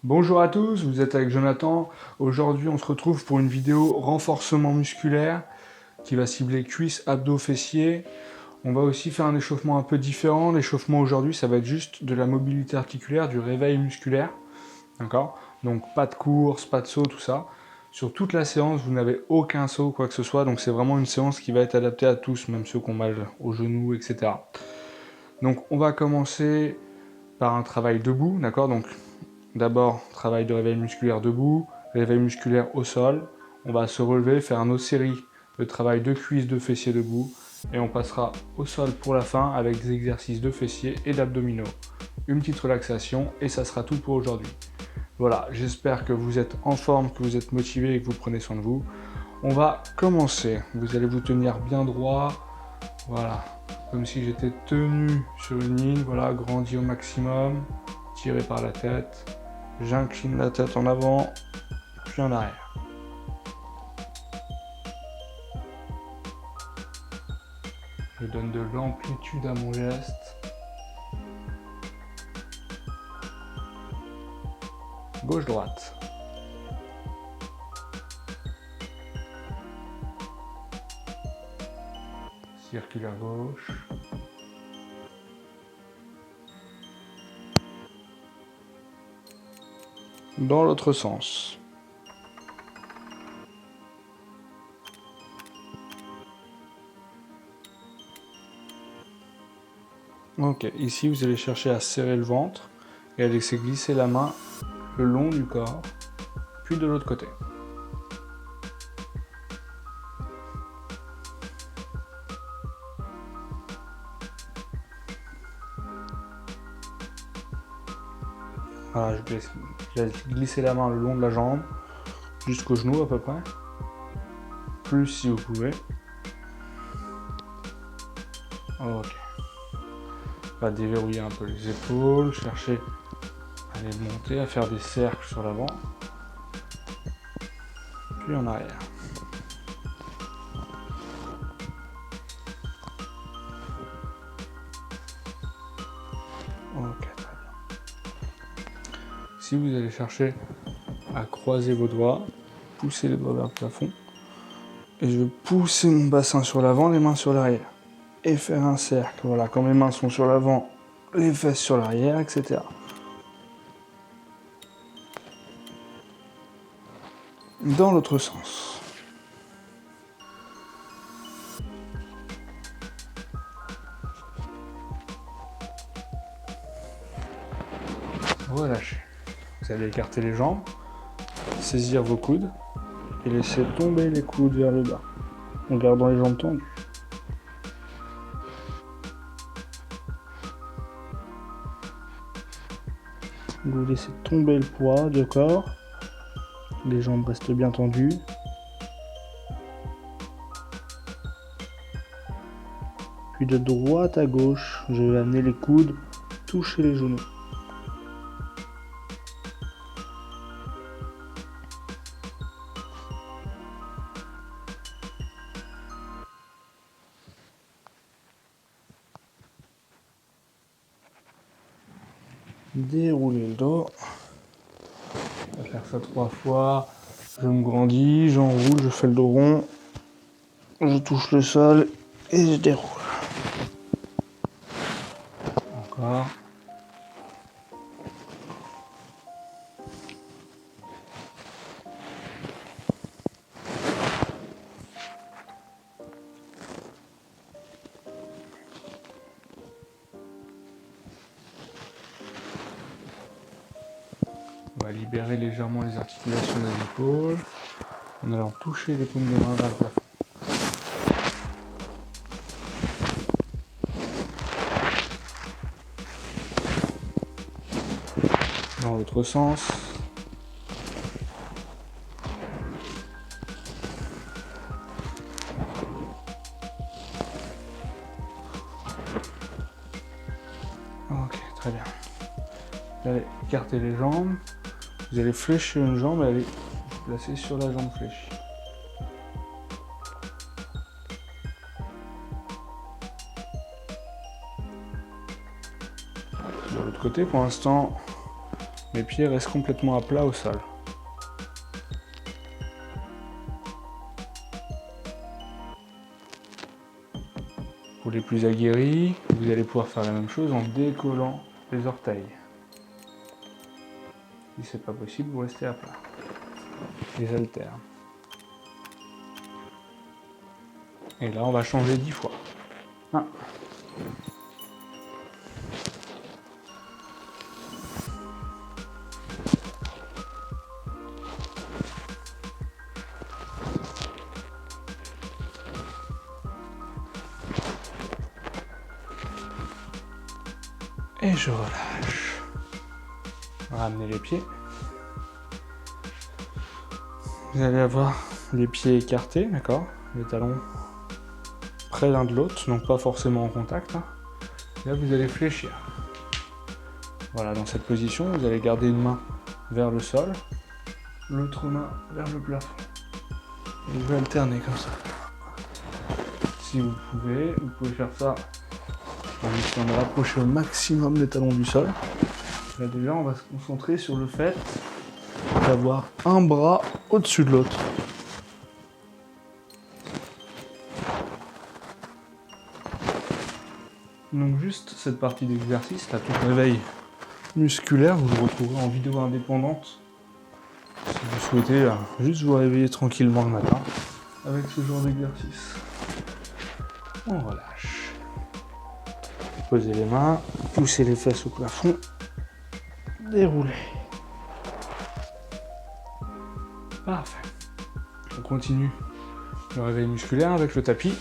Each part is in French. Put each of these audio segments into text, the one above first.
Bonjour à tous, vous êtes avec Jonathan. Aujourd'hui, on se retrouve pour une vidéo renforcement musculaire qui va cibler cuisses, abdos, fessiers. On va aussi faire un échauffement un peu différent. L'échauffement aujourd'hui, ça va être juste de la mobilité articulaire, du réveil musculaire. D'accord? Donc pas de course, pas de saut, tout ça. Sur toute la séance, vous n'avez aucun saut, quoi que ce soit. Donc c'est vraiment une séance qui va être adaptée à tous, même ceux qui ont mal aux genoux, etc. Donc on va commencer par un travail debout, d'accord? Donc d'abord, travail de réveil musculaire debout, réveil musculaire au sol. On va se relever, faire une autre série de travail de cuisses, de fessiers debout. Et on passera au sol pour la fin avec des exercices de fessiers et d'abdominaux. Une petite relaxation et ça sera tout pour aujourd'hui. Voilà, j'espère que vous êtes en forme, que vous êtes motivé et que vous prenez soin de vous. On va commencer. Vous allez vous tenir bien droit. Voilà, comme si j'étais tenu sur une ligne. Voilà, grandi au maximum. Tiré par la tête. J'incline la tête en avant, puis en arrière. Je donne de l'amplitude à mon geste. Gauche-droite. Circulaire gauche. Dans l'autre sens. Ok, ici vous allez chercher à serrer le ventre et à laisser glisser la main le long du corps, puis de l'autre côté. Voilà, je laisse glisser la main le long de la jambe, jusqu'au genou à peu près. Plus si vous pouvez. Ok. On va déverrouiller un peu les épaules, chercher à les monter, à faire des cercles sur l'avant. Puis en arrière. Ok, très bien. Ici, vous allez chercher à croiser vos doigts, pousser les doigts vers le plafond. Et je vais pousser mon bassin sur l'avant, les mains sur l'arrière. Et faire un cercle. Voilà, quand mes mains sont sur l'avant, les fesses sur l'arrière, etc. Dans l'autre sens. Relâchez. Vous allez écarter les jambes, saisir vos coudes et laisser tomber les coudes vers le bas, en gardant les jambes tendues. Vous laissez tomber le poids du corps, les jambes restent bien tendues. Puis de droite à gauche, je vais amener les coudes toucher les genoux. Dérouler le dos. On va faire ça 3 fois. Je me grandis, j'enroule, je fais le dos rond. Je touche le sol et je déroule. Encore. On va libérer légèrement les articulations des épaules en allant toucher les paumes des mains vers le plafond. Dans l'autre sens. Ok, très bien. Vous allez écarter les jambes. Vous allez fléchir une jambe et aller vous placer sur la jambe fléchie. De l'autre côté, pour l'instant, mes pieds restent complètement à plat au sol. Pour les plus aguerris, vous allez pouvoir faire la même chose en décollant les orteils. Si c'est pas possible, vous restez à plat. Les haltères. Et là, on va changer 10 fois. 1. Et je relâche. Ramenez les pieds. Vous allez avoir les pieds écartés, d'accord? Les talons près l'un de l'autre, donc pas forcément en contact. Hein. Là, vous allez fléchir. Voilà, dans cette position, vous allez garder une main vers le sol, l'autre main vers le plafond. Et vous alternez comme ça. Si vous pouvez faire ça en essayant de rapprocher au maximum les talons du sol. Là déjà, on va se concentrer sur le fait d'avoir un bras au-dessus de l'autre. Donc juste cette partie d'exercice, là, tout réveil musculaire, vous le retrouverez en vidéo indépendante. Si vous souhaitez juste vous réveiller tranquillement le matin avec ce genre d'exercice. On relâche. Posez les mains, poussez les fesses au plafond, déroulez. Parfait. On continue le réveil musculaire avec le tapis.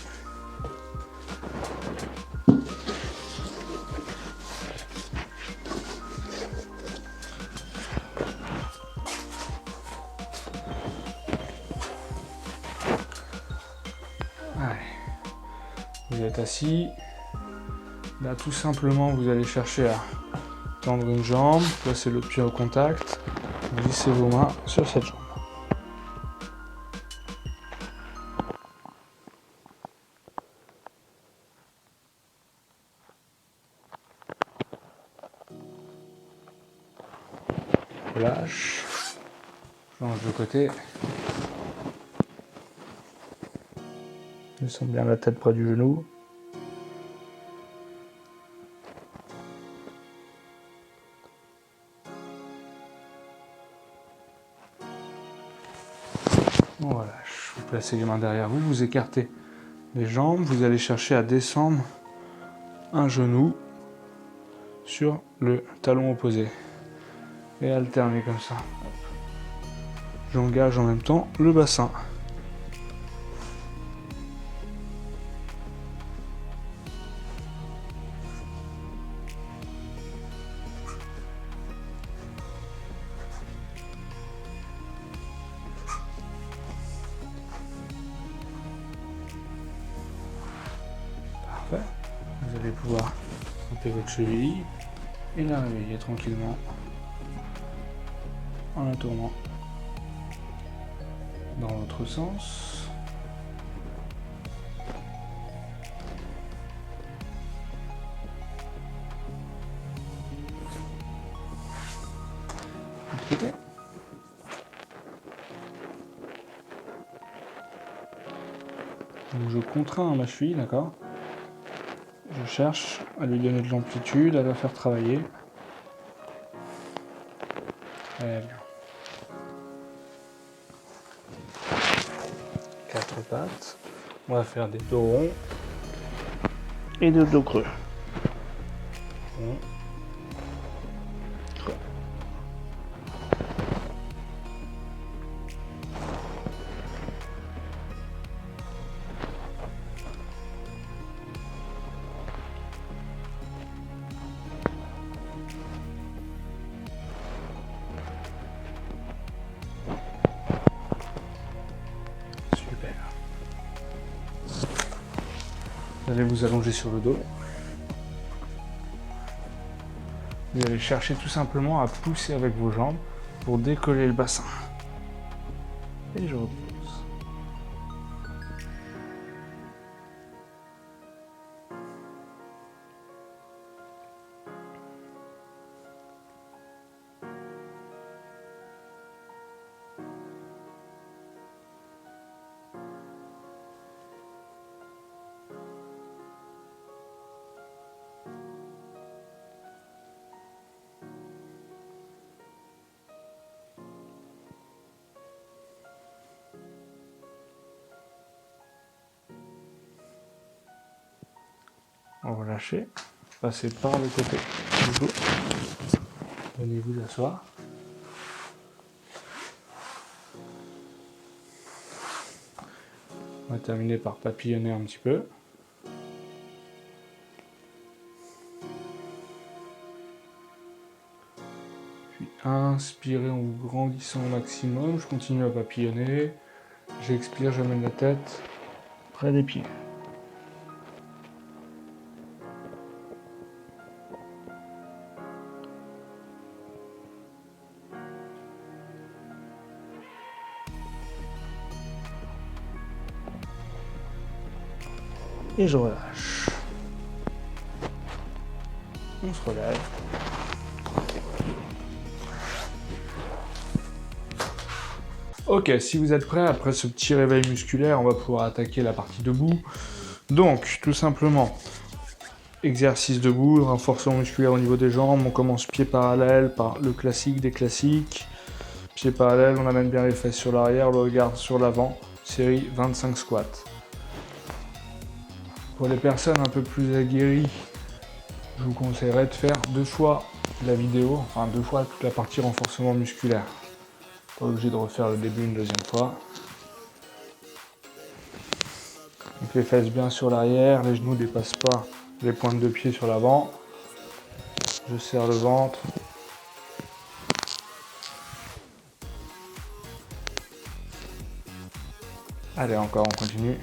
Allez. Vous êtes assis. Là, tout simplement, vous allez chercher à tendre une jambe, placer l'autre pied au contact, glissez vos mains sur cette jambe. Relâche. Change de côté. Descends bien la tête près du genou. On relâche. Vous placez les mains derrière vous, vous écartez les jambes, vous allez chercher à descendre un genou sur le talon opposé. Et alterner comme ça. J'engage en même temps le bassin. Parfait. Vous allez pouvoir monter votre cheville et la réveiller tranquillement en la tournant dans l'autre sens. L'autre côté. Donc je contrains ma cheville, d'accord? Je cherche à lui donner de l'amplitude, à la faire travailler. Très bien. 4 pattes. On va faire des dos ronds et des dos creux. Rond. Creux. Super. Vous allez vous allonger sur le dos. Vous allez chercher tout simplement à pousser avec vos jambes pour décoller le bassin. Et je repose. On va relâcher. Passer par le côté du dos. Venez-vous asseoir. On va terminer par papillonner un petit peu. Puis inspirez en vous grandissant au maximum. Je continue à papillonner. J'expire, j'amène la tête près des pieds. Et je relâche. On se relève. Ok, si vous êtes prêts, après ce petit réveil musculaire, on va pouvoir attaquer la partie debout. Donc, tout simplement, exercice debout, renforcement musculaire au niveau des jambes. On commence pied parallèle par le classique des classiques. Pied parallèle, on amène bien les fesses sur l'arrière, le regard sur l'avant. Série 25 squats. Pour les personnes un peu plus aguerries, je vous conseillerais de faire 2 fois la vidéo, enfin 2 fois toute la partie renforcement musculaire. Pas obligé de refaire le début une deuxième fois. Donc les fesses bien sur l'arrière, les genoux ne dépassent pas les pointes de pied sur l'avant. Je serre le ventre. Allez, encore, on continue.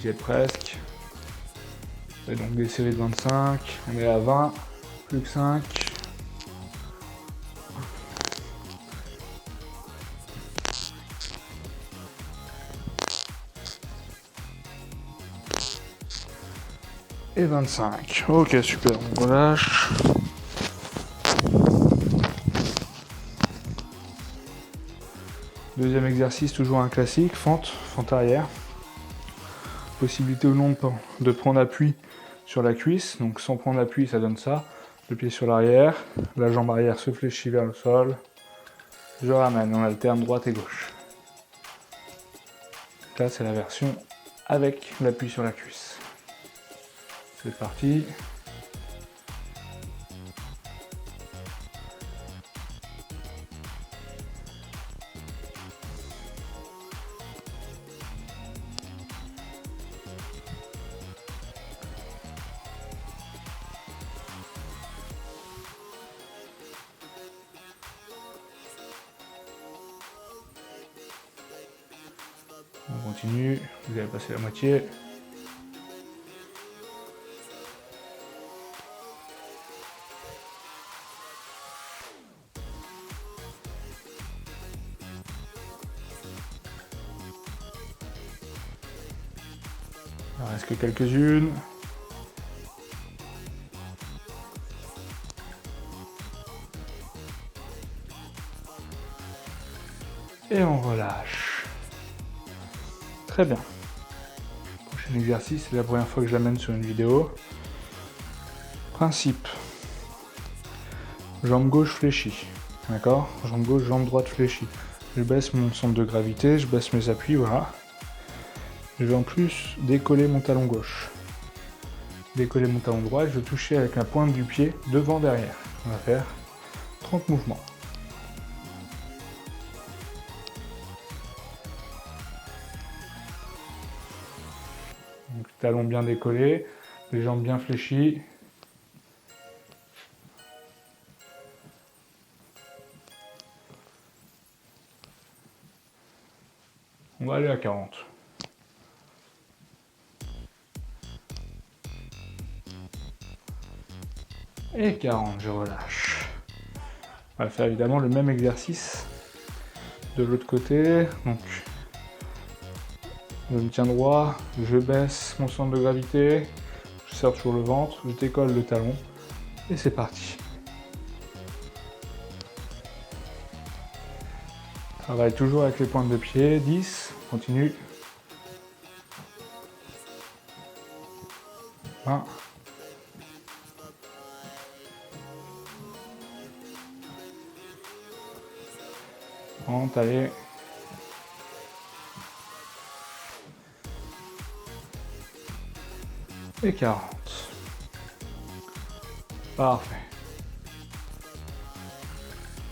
J'y ai presque. Et donc des séries de 25. On est à 20. Plus que 5. Et 25. Ok, super, on relâche. Deuxième exercice, toujours un classique, fente arrière. Possibilité ou non de prendre appui sur la cuisse. Donc sans prendre appui, ça donne ça. Le pied sur l'arrière, la jambe arrière se fléchit vers le sol. Je ramène, on alterne droite et gauche. Là, c'est la version avec l'appui sur la cuisse. C'est parti. On continue, vous avez passé la moitié. Il en reste que quelques-unes. Et on relâche. Très bien. Prochain exercice, c'est la première fois que je l'amène sur une vidéo. Principe. Jambe gauche fléchie. D'accord? Jambe gauche, jambe droite fléchie. Je baisse mon centre de gravité, je baisse mes appuis, voilà. Je vais en plus décoller mon talon gauche. Décoller mon talon droit et je vais toucher avec la pointe du pied devant derrière. On va faire 30 mouvements. Donc, talon bien décollé, les jambes bien fléchies. On va aller à 40. Et 40, je relâche. On va faire évidemment le même exercice de l'autre côté. Donc, je me tiens droit, je baisse mon centre de gravité, je serre sur le ventre, je décolle le talon, et c'est parti. Travaille toujours avec les pointes de pied, 10, continue. 20. 30, allez. Et 40. Parfait.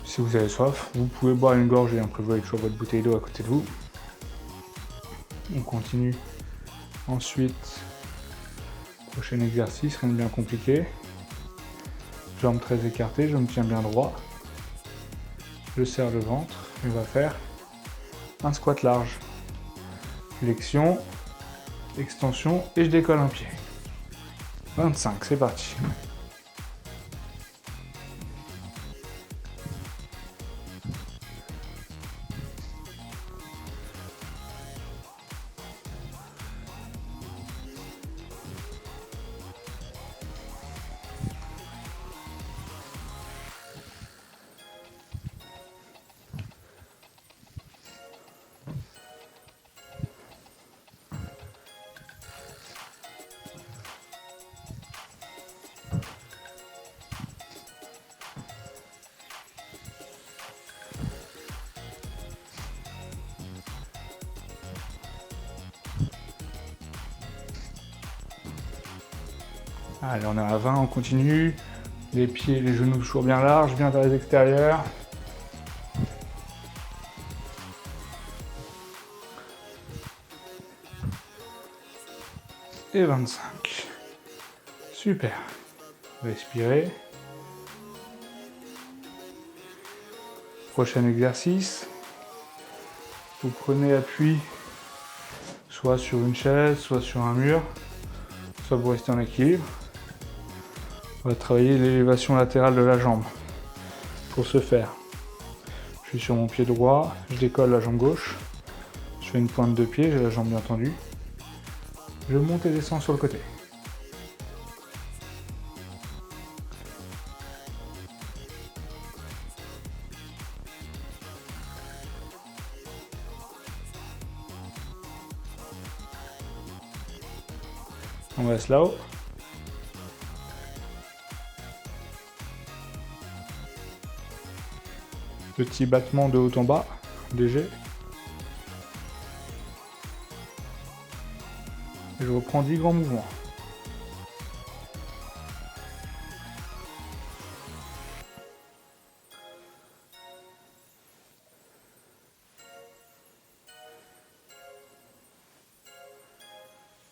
Si vous avez soif, vous pouvez boire une gorgée, hein, prévoyez toujours votre bouteille d'eau à côté de vous. On continue. Ensuite, prochain exercice, rien de bien compliqué. Jambes très écartées, je me tiens bien droit. Je serre le ventre et on va faire un squat large. Flexion, extension et je décolle un pied. 25, c'est parti. Allez, on est à 20, on continue. Les pieds, les genoux toujours bien larges, bien vers les extérieurs. Et 25. Super. Respirez. Prochain exercice. Vous prenez appui soit sur une chaise, soit sur un mur, soit vous restez en équilibre. On va travailler l'élévation latérale de la jambe. Pour ce faire, je suis sur mon pied droit, je décolle la jambe gauche, je fais une pointe de pied, j'ai la jambe bien tendue. Je monte et descends sur le côté. On reste là-haut. Petit battement de haut en bas, léger. Et je reprends 10 grands mouvements.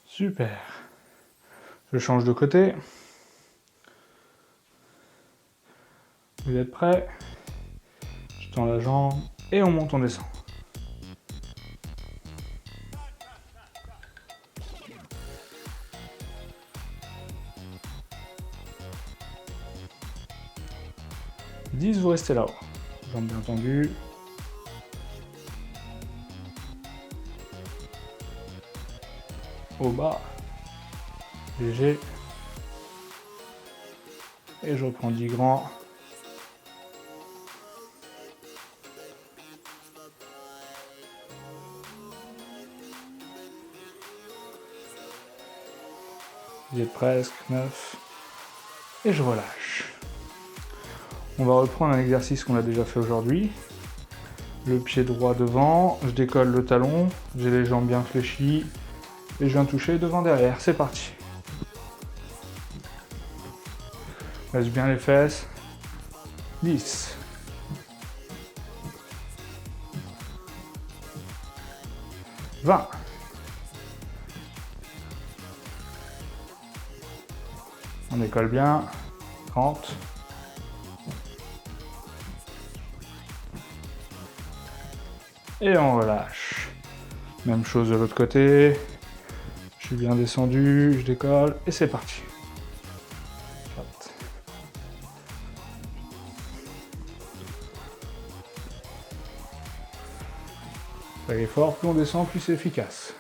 Super. Je change de côté. Vous êtes prêts? Je tends la jambe et on monte, on descend. Vous restez là-haut. Jambes bien tendues. Au bas. Léger. Et je reprends 10 grands. Vous êtes presque, 9. Et je relâche. On va reprendre un exercice qu'on a déjà fait aujourd'hui. Le pied droit devant, je décolle le talon, j'ai les jambes bien fléchies et je viens toucher devant derrière. C'est parti. Laisse bien les fesses. 10. 20. On décolle bien. 30. Et on relâche. Même chose de l'autre côté. Je suis bien descendu, je décolle et c'est parti. 4. Soyez fort, plus on descend, plus c'est efficace.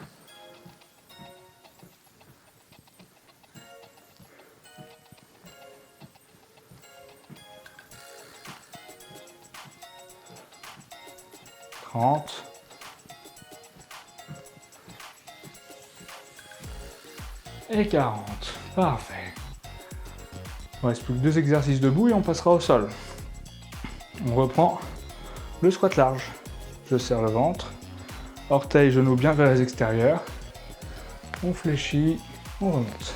Et 40. Parfait. Il ne reste plus que 2 exercices debout et on passera au sol. On reprend le squat large. Je serre le ventre. Orteils, genoux bien vers les extérieurs. On fléchit, on remonte.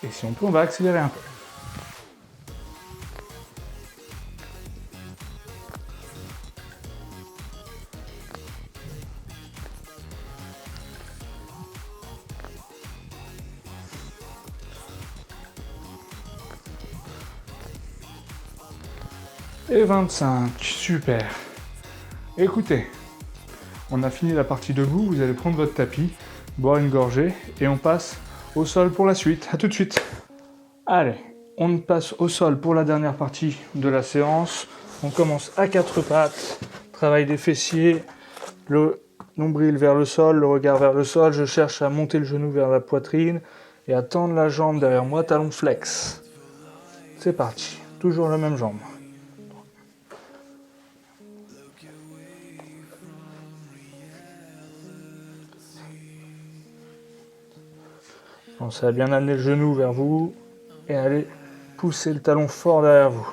Et si on peut, on va accélérer un peu. Et 25, super. Écoutez, on a fini la partie debout, vous allez prendre votre tapis, boire une gorgée et on passe au sol pour la suite. À tout de suite. Allez, on passe au sol pour la dernière partie de la séance. On commence à 4 pattes, travail des fessiers, le nombril vers le sol, le regard vers le sol. Je cherche à monter le genou vers la poitrine et à tendre la jambe derrière moi, talon flex. C'est parti, toujours la même jambe. Pensez à bien amener le genou vers vous et allez pousser le talon fort derrière vous.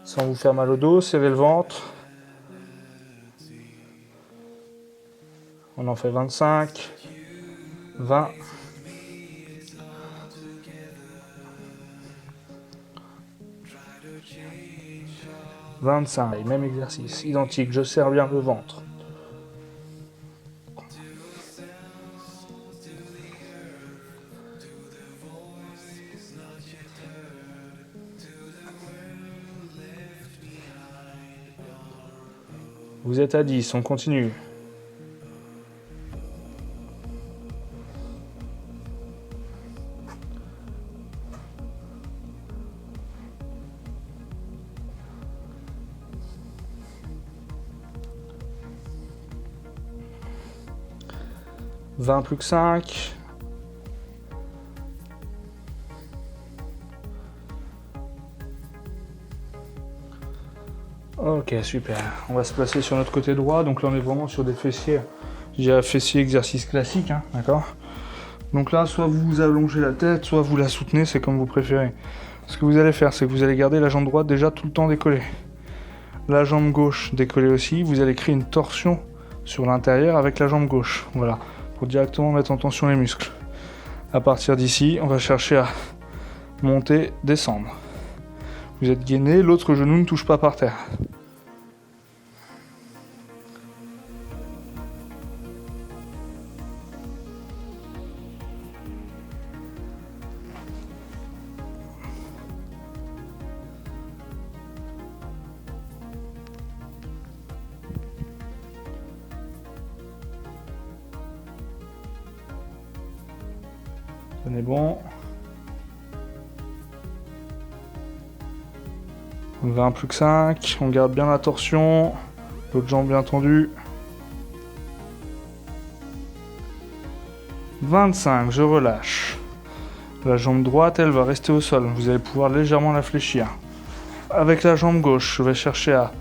Sans vous faire mal au dos, serrez le ventre. On en fait 25, 20. 25, même exercice, identique, je serre bien le ventre. Vous êtes à 10, on continue. « 20 plus que 5. Ok, super. On va se placer sur notre côté droit. Donc là, on est vraiment sur des fessiers. Je dirais fessiers exercice classique, hein, d'accord? Donc là, soit vous allongez la tête, soit vous la soutenez, c'est comme vous préférez. Ce que vous allez faire, c'est que vous allez garder la jambe droite déjà tout le temps décollée. La jambe gauche décollée aussi. Vous allez créer une torsion sur l'intérieur avec la jambe gauche. Voilà, pour directement mettre en tension les muscles. À partir d'ici, on va chercher à monter, descendre. Vous êtes gainé, l'autre genou ne touche pas par terre. Tenez bon. 20 plus que 5, on garde bien la torsion, l'autre jambe bien tendue. 25, je relâche. La jambe droite, elle va rester au sol, vous allez pouvoir légèrement la fléchir. Avec la jambe gauche, je vais chercher à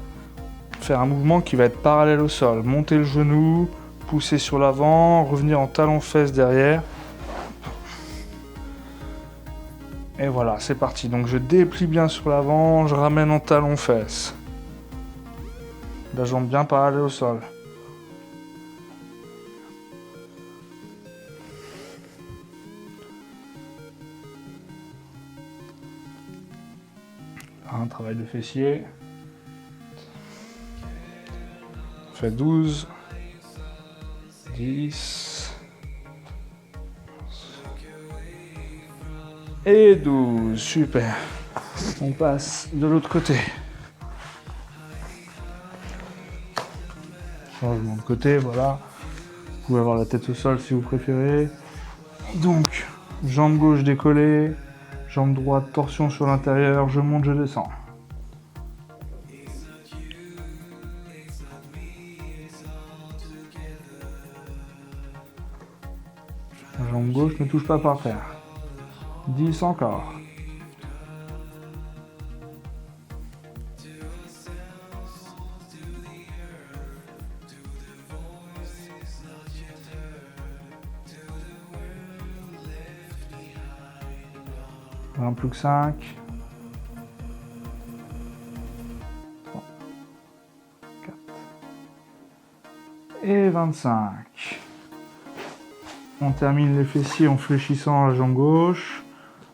faire un mouvement qui va être parallèle au sol. Monter le genou, pousser sur l'avant, revenir en talon-fesse derrière. Et voilà, c'est parti. Donc je déplie bien sur l'avant, je ramène en talon-fesse. La jambe bien parallèle au sol. Un travail de fessier. On fait 12, 10 et 12. Super. On passe de l'autre côté. Changement de côté, voilà. Vous pouvez avoir la tête au sol si vous préférez. Donc, jambe gauche décollée, jambe droite torsion sur l'intérieur, je monte, je descends. jambe gauche ne touche pas par terre. 10 encore. Plus que 5. 3, 4. Et 25. On termine les fessiers en fléchissant la jambe gauche.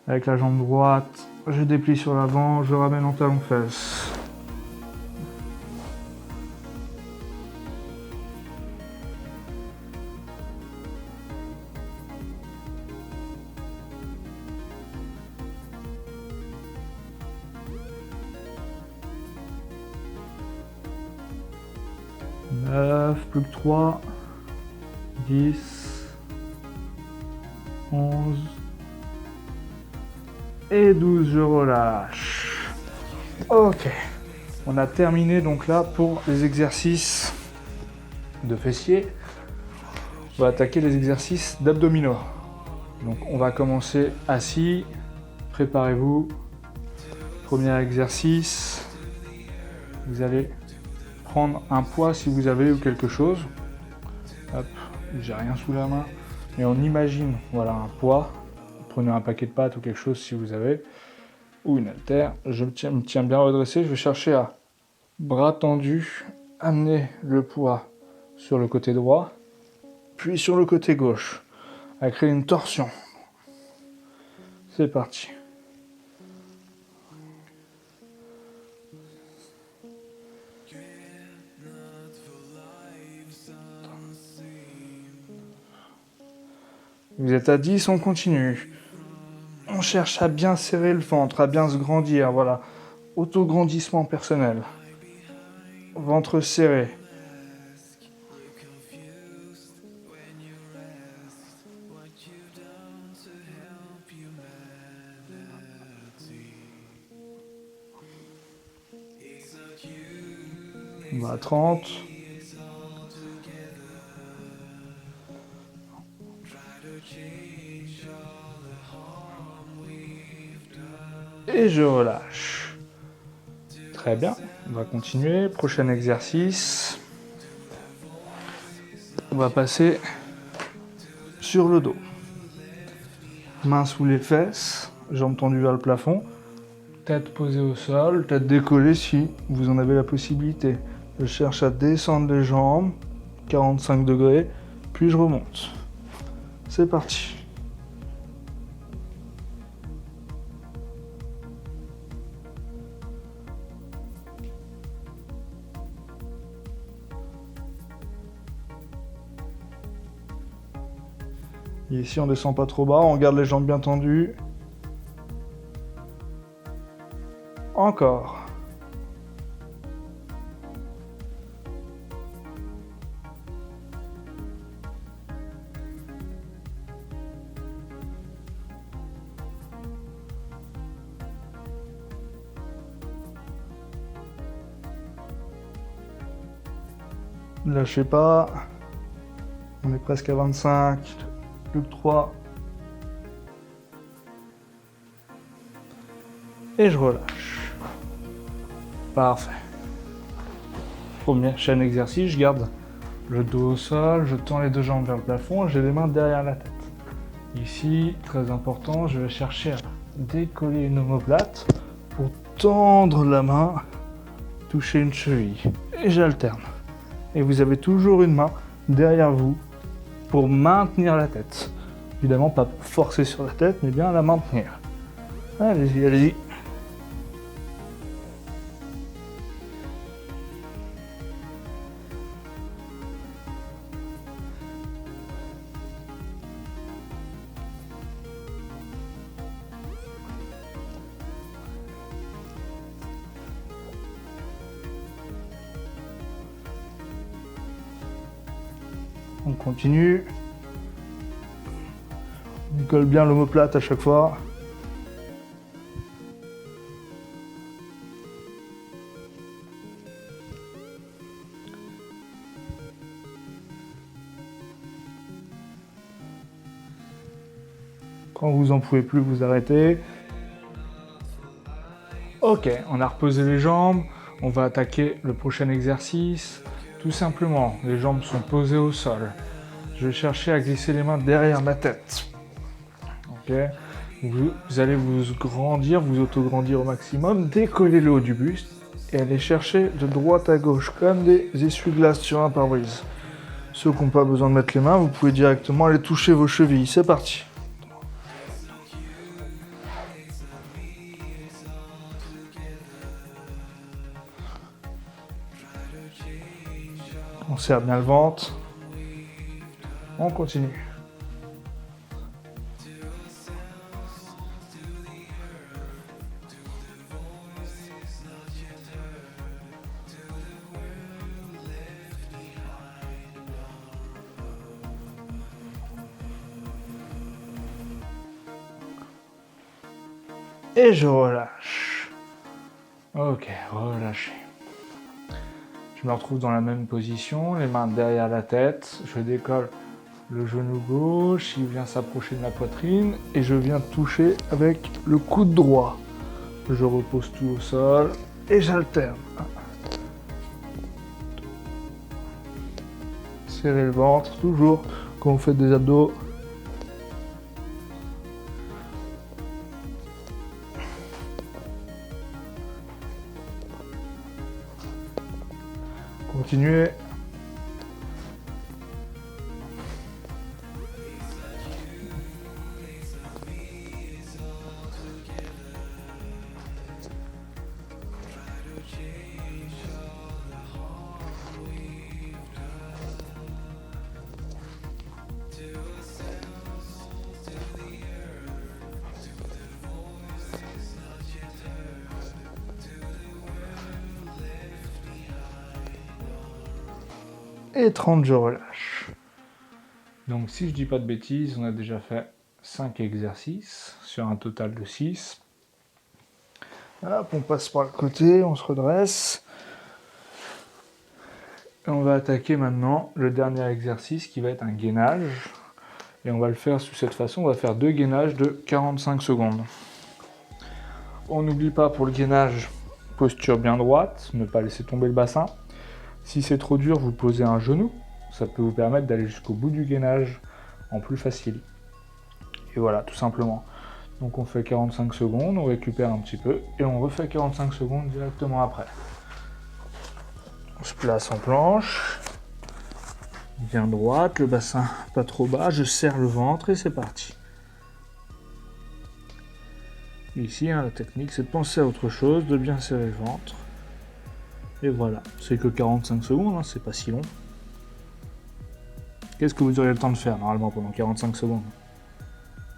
Avec la jambe droite, je déplie sur l'avant, je ramène en talon-fesse. Plus que 3, 10, 11 et 12, je relâche. Ok, on a terminé donc là pour les exercices de fessiers. On va attaquer les exercices d'abdominaux. Donc on va commencer assis, préparez-vous. Premier exercice, vous allez prendre un poids si vous avez ou quelque chose. Hop, j'ai rien sous la main, mais on imagine, voilà, un poids. Prenez un paquet de pâtes ou quelque chose si vous avez, ou une haltère. Je me tiens bien redressé, je vais chercher à bras tendus, amener le poids sur le côté droit, puis sur le côté gauche, à créer une torsion. C'est parti. Vous êtes à 10, on continue. On cherche à bien serrer le ventre, à bien se grandir, voilà. Autograndissement personnel. Ventre serré. On va à 30. Et je relâche. Très bien, on va continuer. Prochain exercice. On va passer sur le dos. Mains sous les fesses, jambes tendues vers le plafond. Tête posée au sol, tête décollée si vous en avez la possibilité. Je cherche à descendre les jambes, 45 degrés, puis je remonte. C'est parti. Et ici on descend pas trop bas, on garde les jambes bien tendues. Encore. Lâchez pas. On est presque à 25. Plus que 3. Et je relâche. Parfait. Première chaîne exercice, je garde le dos au sol, je tends les deux jambes vers le plafond, j'ai les mains derrière la tête. Ici, très important, je vais chercher à décoller une omoplate pour tendre la main, toucher une cheville. Et j'alterne. Et vous avez toujours une main derrière vous pour maintenir la tête. Évidemment, pas forcer sur la tête, mais bien la maintenir. Allez-y, allez-y. On continue. On colle bien l'omoplate à chaque fois. Quand vous en pouvez plus, vous arrêtez. Ok, on a reposé les jambes. On va attaquer le prochain exercice. Tout simplement, les jambes sont posées au sol. Je vais chercher à glisser les mains derrière ma tête. Ok. Vous allez vous grandir, vous auto-grandir au maximum, décoller le haut du buste et aller chercher de droite à gauche comme des essuie-glaces sur un pare-brise. Ceux qui n'ont pas besoin de mettre les mains, vous pouvez directement aller toucher vos chevilles. C'est parti. On serre bien le ventre. On continue. Et je relâche. Ok, relâchez. Je me retrouve dans la même position, les mains derrière la tête. Je décolle le genou gauche, il vient s'approcher de ma poitrine et je viens toucher avec le coude droit. Je repose tout au sol et j'alterne. Serrez le ventre, toujours quand vous faites des abdos. Continuez. Et 30, je relâche. Donc si je dis pas de bêtises, on a déjà fait 5 exercices sur un total de 6. Hop, on passe par le côté, on se redresse. Et on va attaquer maintenant le dernier exercice qui va être un gainage. Et on va le faire sous cette façon, on va faire 2 gainages de 45 secondes. On n'oublie pas pour le gainage, posture bien droite, ne pas laisser tomber le bassin. Si c'est trop dur, vous posez un genou. Ça peut vous permettre d'aller jusqu'au bout du gainage en plus facile. Et voilà, tout simplement. Donc on fait 45 secondes, on récupère un petit peu et on refait 45 secondes directement après. On se place en planche, bien droite, le bassin pas trop bas, je serre le ventre et c'est parti. Ici, la technique c'est de penser à autre chose, de bien serrer le ventre. Et voilà, c'est que 45 secondes, c'est pas si long. Qu'est-ce que vous auriez le temps de faire normalement pendant 45 secondes?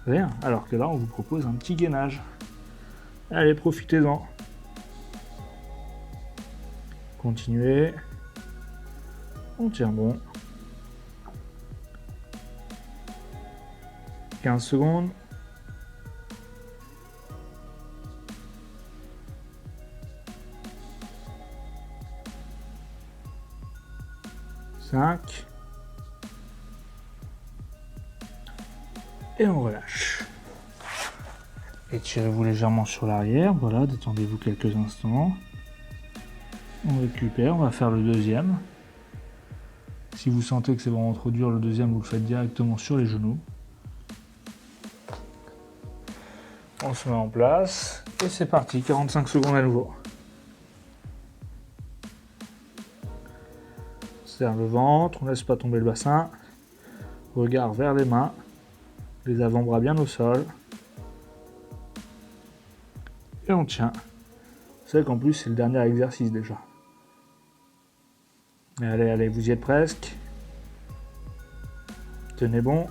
Rien, alors que là on vous propose un petit gainage. Allez, profitez-en. Continuez. On tient bon. 15 secondes. 5. Et on relâche. Étirez-vous légèrement sur l'arrière, voilà, détendez-vous quelques instants. On récupère, on va faire le deuxième. Si vous sentez que c'est vraiment trop dur, le deuxième, vous le faites directement sur les genoux. On se met en place et c'est parti, 45 secondes à nouveau. Serre le ventre, on ne laisse pas tomber le bassin. Regard vers les mains, les avant-bras bien au sol. Et on tient. Vous savez qu'en plus c'est le dernier exercice déjà. Allez, allez, vous y êtes presque. Tenez bon.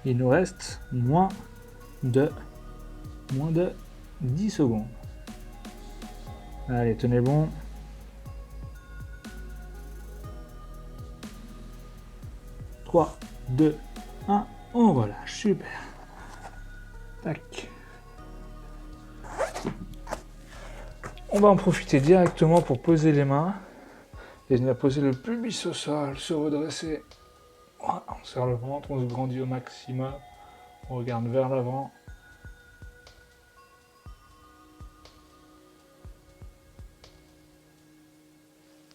Il nous reste moins de 10 secondes. Allez, tenez bon. « 3, 2, 1, on relâche, super. Tac. On va en profiter directement pour poser les mains et venir poser le pubis au sol, se redresser. Voilà, on serre le ventre, on se grandit au maximum, on regarde vers l'avant.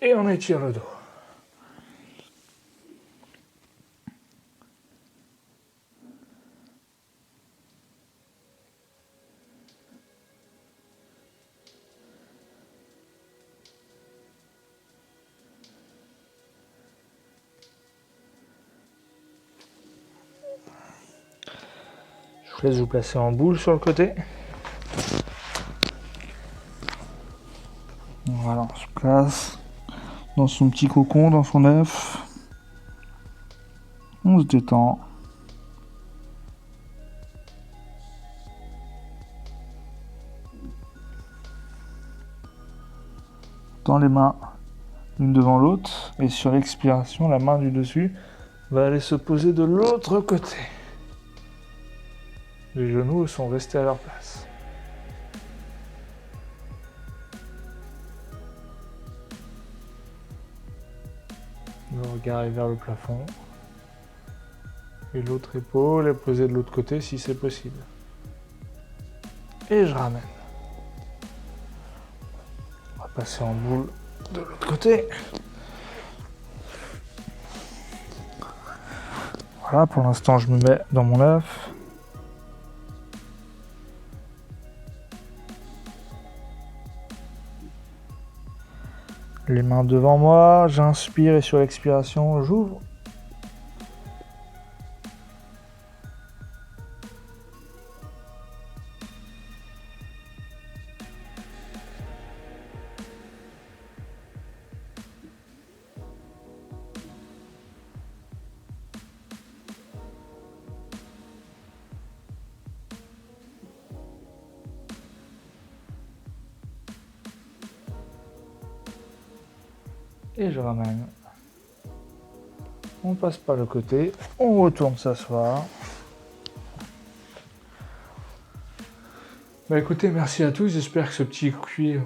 Et on étire le dos. Je vous laisse vous placer en boule sur le côté. Voilà, on se place dans son petit cocon, dans son œuf. On se détend. Dans les mains, l'une devant l'autre. Et sur l'expiration, la main du dessus va aller se poser de l'autre côté. Les genoux sont restés à leur place. Le regard est vers le plafond. Et l'autre épaule est posée de l'autre côté si c'est possible. Et je ramène. On va passer en boule de l'autre côté. Voilà, pour l'instant je me mets dans mon œuf. Les mains devant moi, j'inspire et sur l'expiration, j'ouvre. Et je ramène. On passe par le côté, on retourne s'asseoir. Bah écoutez, merci à tous, j'espère que ce petit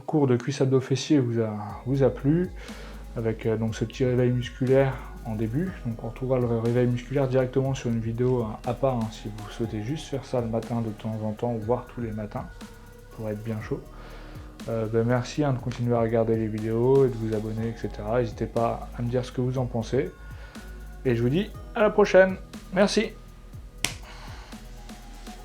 cours de cuisse abdos fessiers vous a plu, avec donc ce petit réveil musculaire en début. Donc on retrouvera le réveil musculaire directement sur une vidéo à part, hein, si vous souhaitez juste faire ça le matin de temps en temps, voire tous les matins, pour être bien chaud. Merci de continuer à regarder les vidéos et de vous abonner, etc. N'hésitez pas à me dire ce que vous en pensez. Et je vous dis à la prochaine. Merci.